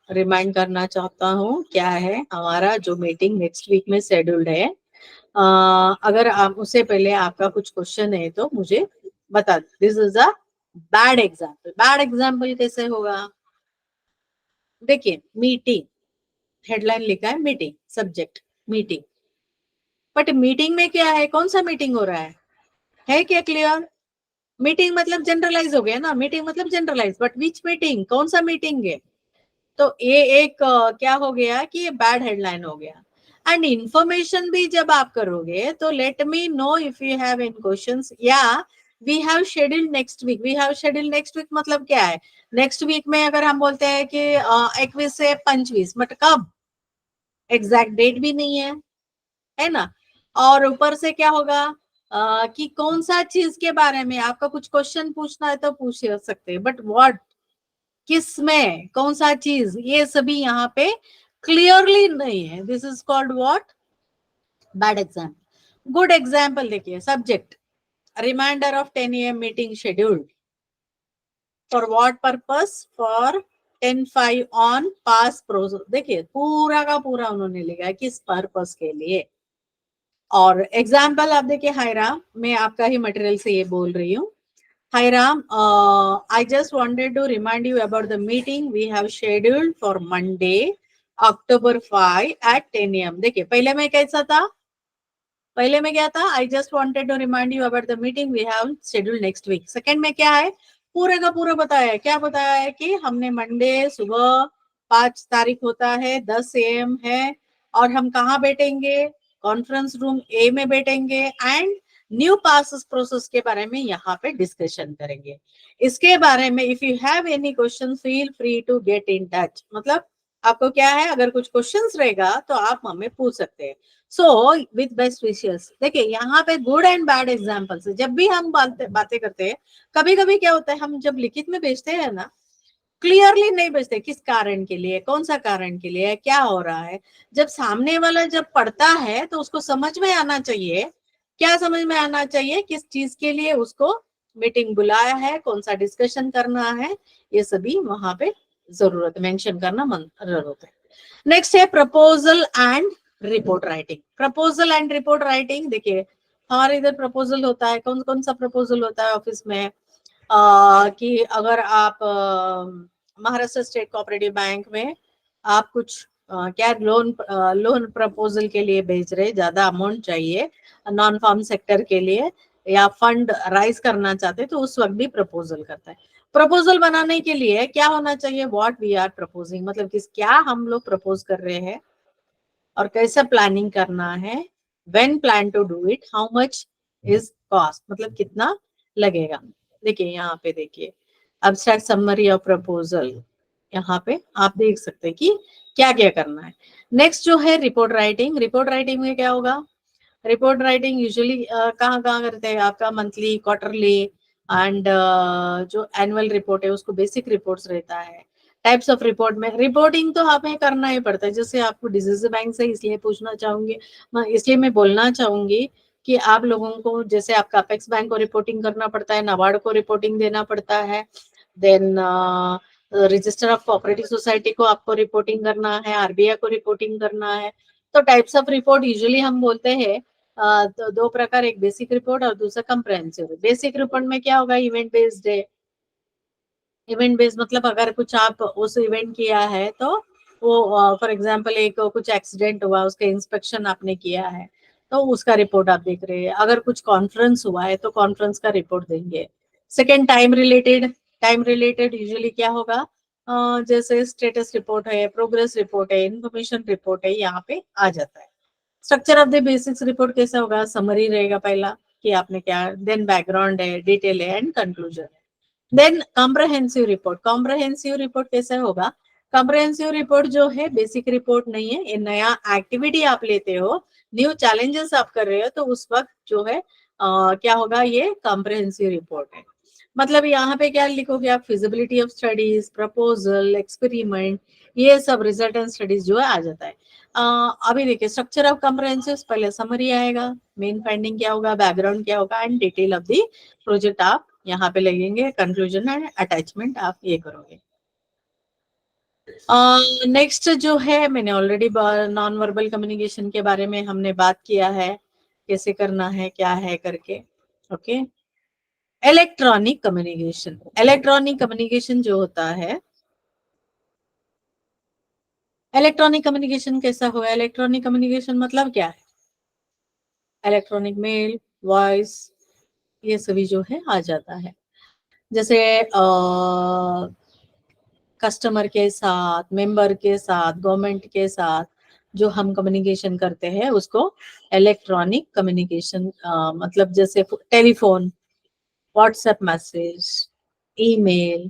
रिमाइंड करना चाहता हूँ क्या है हमारा जो मीटिंग नेक्स्ट वीक में शेड्यूल्ड है। अगर आप उससे पहले आपका कुछ क्वेश्चन है तो मुझे बता दो। This is a bad example. Bad example कैसे होगा, देखिए मीटिंग, हेडलाइन लिखा है meeting, subject meeting, but meeting में क्या है, कौन सा मीटिंग हो रहा है क्या क्लियर? मीटिंग मतलब जनरलाइज हो गया ना, मीटिंग मतलब जनरलाइज, बट विच मीटिंग, कौन सा मीटिंग है? तो ये एक क्या हो गया कि ये बैड हेडलाइन हो गया। एंड इंफॉर्मेशन भी जब आप करोगे तो let me know if you have any questions, या we have scheduled next week. We have scheduled next week मतलब क्या है, नेक्स्ट वीक में अगर हम बोलते हैं कि 21 से 25, बट कब, एग्जैक्ट डेट भी नहीं है ना। और ऊपर से क्या होगा कि कौन सा चीज के बारे में आपका कुछ क्वेश्चन पूछना है तो पूछ सकते हैं, बट व्हाट, किस में, कौन सा चीज, ये सभी यहाँ पे क्लियरली नहीं है। This is called what, bad example. Good example देखिए, subject, reminder of 10 AM meeting scheduled for what purpose, for 10/5 on pass process. देखिए पूरा का पूरा उन्होंने लिखा है किस पर्पस के लिए। और एग्जाम्पल आप देखिए, हाय राम, मैं आपका ही मटेरियल से ये बोल रही हूँ। Hi Ram, I just wanted to remind you about the meeting we have scheduled for Monday, October 5 at 10 AM. देखिए पहले में कैसा था, पहले में क्या था, I just wanted to remind you about the meeting we have scheduled next week. Second में क्या है, पूरे का पूरा बताया है, क्या बताया है कि हमने मंडे सुबह 5 तारीख होता है, 10 AM है, और हम कहाँ बैठेंगे, कॉन्फ्रेंस रूम ए में बैठेंगे, एंड न्यू पासिस प्रोसेस के बारे में यहाँ पे डिस्कशन करेंगे। इसके बारे में if you have any question feel free to get in touch, मतलब आपको क्या है, अगर कुछ क्वेश्चंस रहेगा तो आप हमें पूछ सकते हैं। सो विद बेस्ट विशेस, देखिए यहाँ पे गुड एंड बैड एग्जाम्पल्स, जब भी हम बातें करते हैं, कभी कभी क्या होता है, हम जब लिखित में भेजते हैं ना, क्लियरली नहीं भेजते, किस कारण के लिए, कौन सा कारण के लिए, क्या हो रहा है। जब सामने वाला जब पढ़ता है तो उसको समझ में आना चाहिए, क्या समझ में आना चाहिए, किस चीज के लिए उसको मीटिंग बुलाया है, कौन सा डिस्कशन करना है, ये सभी वहां पे जरूरत मेंशन करना जरूरत है। नेक्स्ट है proposal and report writing. Proposal and report writing, देखिए हमारे इधर प्रपोजल होता है, कौन कौन सा प्रपोजल होता है ऑफिस में, कि अगर आप महाराष्ट्र स्टेट कोऑपरेटिव बैंक में आप कुछ क्या लोन प्रपोजल के लिए भेज रहे, ज्यादा अमाउंट चाहिए नॉन फार्म सेक्टर के लिए, या फंड राइज करना चाहते, तो उस वक्त भी प्रपोजल करता है। प्रपोजल बनाने के लिए क्या होना चाहिए, व्हाट वी आर प्रपोजिंग, मतलब किस, क्या हम लोग प्रपोज कर रहे हैं और कैसे प्लानिंग करना है, when plan to do it, how much is cost, मतलब कितना लगेगा। देखिए यहाँ पे देखिए अब्स्ट्रैक्ट समरी ऑफ प्रपोजल, यहाँ पे आप देख सकते हैं कि क्या क्या करना है। नेक्स्ट जो है रिपोर्ट राइटिंग। रिपोर्ट राइटिंग में क्या होगा, रिपोर्ट राइटिंग यूजुअली कहाँ कहाँ करते हैं, आपका मंथली, क्वार्टरली, एंड जो एनुअल रिपोर्ट है उसको बेसिक रिपोर्ट्स रहता है। टाइप्स ऑफ रिपोर्ट में रिपोर्टिंग तो हमें करना ही पड़ता है। जैसे आपको डिजीज बैंक से इसलिए पूछना चाहूंगी, इसलिए मैं बोलना चाहूंगी कि आप लोगों को, जैसे आपका अपेक्स बैंक को रिपोर्टिंग करना पड़ता है, नाबार्ड को रिपोर्टिंग देना पड़ता है, then register of cooperative society को आपको रिपोर्टिंग करना है, आरबीआई को रिपोर्टिंग करना है। तो टाइप्स ऑफ रिपोर्ट यूजुअली हम बोलते हैं तो दो प्रकार, एक बेसिक रिपोर्ट और दूसरा कंप्रहेंसिव। बेसिक रिपोर्ट में क्या होगा, इवेंट बेस्ड है। इवेंट बेस्ड मतलब अगर कुछ आप उस इवेंट किया है तो वो फॉर एग्जांपल एक कुछ एक्सीडेंट हुआ, उसका इंस्पेक्शन आपने किया है तो उसका रिपोर्ट आप देख रहे हैं। अगर कुछ कॉन्फ्रेंस हुआ है तो कॉन्फ्रेंस का रिपोर्ट देंगे। सेकेंड टाइम रिलेटेड यूजुअली क्या होगा, जैसे स्टेटस रिपोर्ट है, प्रोग्रेस रिपोर्ट है, इंफॉर्मेशन रिपोर्ट है, यहाँ पे आ जाता है। Structure of the basics report कैसा होगा, समरी रहेगा पहला कि आपने क्या, देन बैकग्राउंड है, डिटेल है एंड कंक्लूजन है। देन कॉम्प्रहेंसिव रिपोर्ट कैसे होगा, कॉम्प्रहेंसिव रिपोर्ट जो है बेसिक रिपोर्ट नहीं है, ये नया एक्टिविटी आप लेते हो, न्यू चैलेंजेस आप कर रहे हो, तो उस वक्त जो है क्या होगा, ये कॉम्प्रहेंसिव रिपोर्ट है। मतलब यहाँ पे क्या लिखोगे आप, feasibility of studies, proposal, experiment, ये सब रिजल्ट स्टडीज जो है आ जाता है। अभी देखिए स्ट्रक्चर ऑफ कॉम्प्रहेंसिव, पहले समरी आएगा, मेन फाइंडिंग क्या होगा, बैकग्राउंड क्या होगा and detail of the project आप यहाँ पे लगेंगे, कंक्लूजन एंड अटैचमेंट आप ये करोगे। नेक्स्ट जो है, मैंने ऑलरेडी नॉन वर्बल कम्युनिकेशन के बारे में हमने बात किया है, कैसे करना है क्या है करके। ओके, इलेक्ट्रॉनिक कम्युनिकेशन जो होता है, इलेक्ट्रॉनिक कम्युनिकेशन कैसा होगा, इलेक्ट्रॉनिक कम्युनिकेशन मतलब क्या है, इलेक्ट्रॉनिक मेल, वॉइस, ये सभी जो है आ जाता है। जैसे कस्टमर के साथ, मेंबर के साथ, गवर्नमेंट के साथ जो हम कम्युनिकेशन करते हैं उसको इलेक्ट्रॉनिक कम्युनिकेशन, मतलब जैसे telephone, WhatsApp message, email,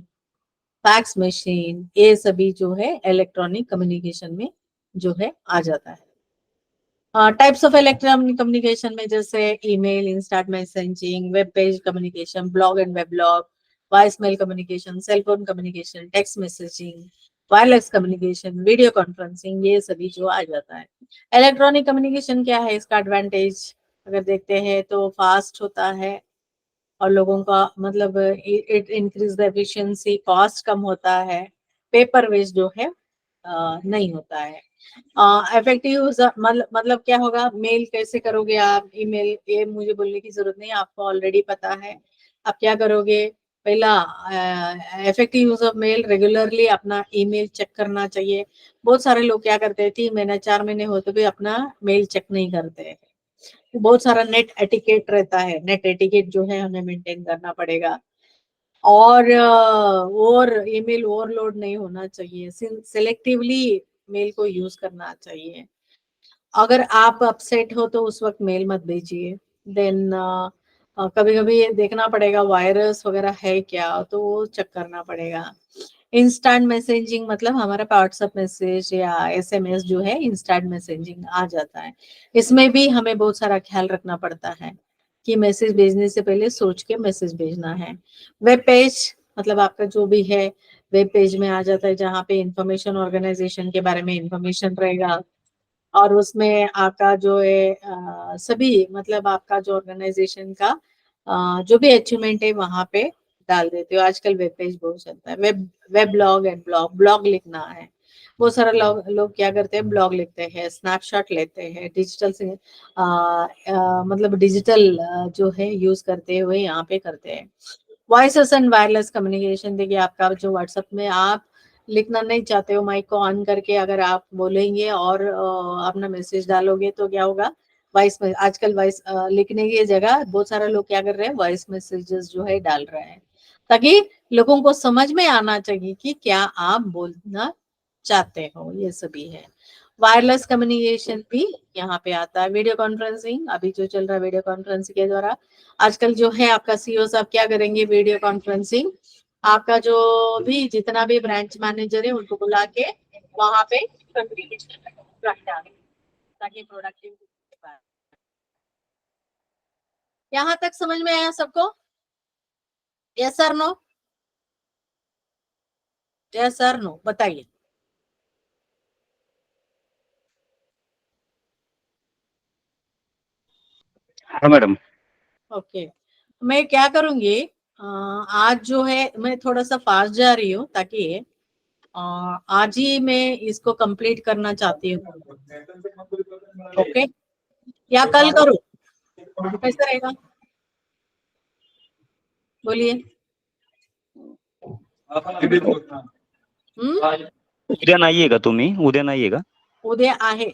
fax machine, ये सभी जो है इलेक्ट्रॉनिक कम्युनिकेशन में जो है आ जाता है। टाइप्स ऑफ इलेक्ट्रॉनिक कम्युनिकेशन में जैसे email, instant messaging, web page communication, blog and web blog, voice mail communication, cellphone communication, text messaging, wireless communication, video conferencing, ये सभी जो आ जाता है। इलेक्ट्रॉनिक कम्युनिकेशन क्या है, इसका एडवांटेज अगर देखते हैं तो फास्ट होता है और लोगों का मतलब it increase the efficiency, cost कम होता है, पेपर वेस्ट जो है नहीं होता है। इफेक्टिव मतलब क्या होगा, मेल कैसे करोगे आप, ईमेल, ये मुझे बोलने की जरूरत नहीं, आपको ऑलरेडी पता है। आप क्या करोगे, पहला effective use of male, regularly अपना ईमेल चेक करना चाहिए। बहुत सारे लोग क्या करते हैं, 3 महीने 4 महीने होते भी अपना मेल चेक नहीं करते हैं। बहुत सारा नेट एटिकेट रहता है, नेट एटिकेट जो है हमें मेंटेन करना पड़ेगा। और ईमेल ओवरलोड नहीं होना चाहिए, सिलेक्टिवली मेल को यूज करना चाहिए। अगर आप अपसेट हो तो उस वक्त मेल मत भेजिए। देन कभी कभी देखना पड़ेगा वायरस वगैरह है क्या, तो वो चेक करना पड़ेगा। इंस्टेंट मैसेजिंग मतलब हमारा व्हाट्सएप मैसेज या एसएमएस जो है इंस्टेंट मैसेजिंग आ जाता है। इसमें भी हमें बहुत सारा ख्याल रखना पड़ता है कि मैसेज भेजने से पहले सोच के मैसेज भेजना है। वेब पेज मतलब आपका जो भी है वेब पेज में आ जाता है, जहाँ पे इंफॉर्मेशन, ऑर्गेनाइजेशन के बारे में इंफॉर्मेशन रहेगा और उसमें आपका जो है सभी मतलब आपका जो ऑर्गेनाइजेशन का जो भी अचीवमेंट है वहां पे डाल देते हो। आजकल वेब पेज बहुत चलता है, वेब ब्लॉग एंड ब्लॉग लिखना है। बहुत सारे लोग क्या करते हैं, ब्लॉग लिखते हैं, स्नैपशॉट लेते हैं, डिजिटल से मतलब डिजिटल जो है यूज करते हुए यहाँ पे करते हैं। वॉइस एंड वायरलेस कम्युनिकेशन, देखिए आपका जो व्हाट्सएप में आप लिखना नहीं चाहते हो, माइक को ऑन करके अगर आप बोलेंगे और अपना मैसेज डालोगे तो क्या होगा, वॉइस में आजकल वॉइस लिखने की जगह बहुत सारे लोग क्या कर रहे हैं, वॉइस मैसेजेस जो है डाल रहे हैं, ताकि लोगों को समझ में आना चाहिए कि क्या आप बोलना चाहते हो। ये सभी है। वायरलेस कम्युनिकेशन भी यहाँ पे आता है। वीडियो कॉन्फ्रेंसिंग, अभी जो चल रहा है वीडियो कॉन्फ्रेंसिंग के द्वारा आजकल जो है आपका सीईओ साहब क्या करेंगे, वीडियो कॉन्फ्रेंसिंग आपका जो भी जितना भी ब्रांच मैनेजर है उनको बुला के वहां पे कम्युनिकेशन रखना है ताकि प्रोडक्टिव। यहाँ तक समझ में आया सबको? यस और नो? यस और नो बताइए। हाँ मैडम। ओके, मैं क्या करूंगी, आज जो है मैं थोड़ा सा फास्ट जा रही हूँ ताकि आज ही मैं इसको कंप्लीट करना चाहती हूँ। ओके, या कल करूँ, कैसा रहेगा? बोलिए। उद्या नाहीये का तुम्ही? उद्या नाहीये का? उद्या आहे,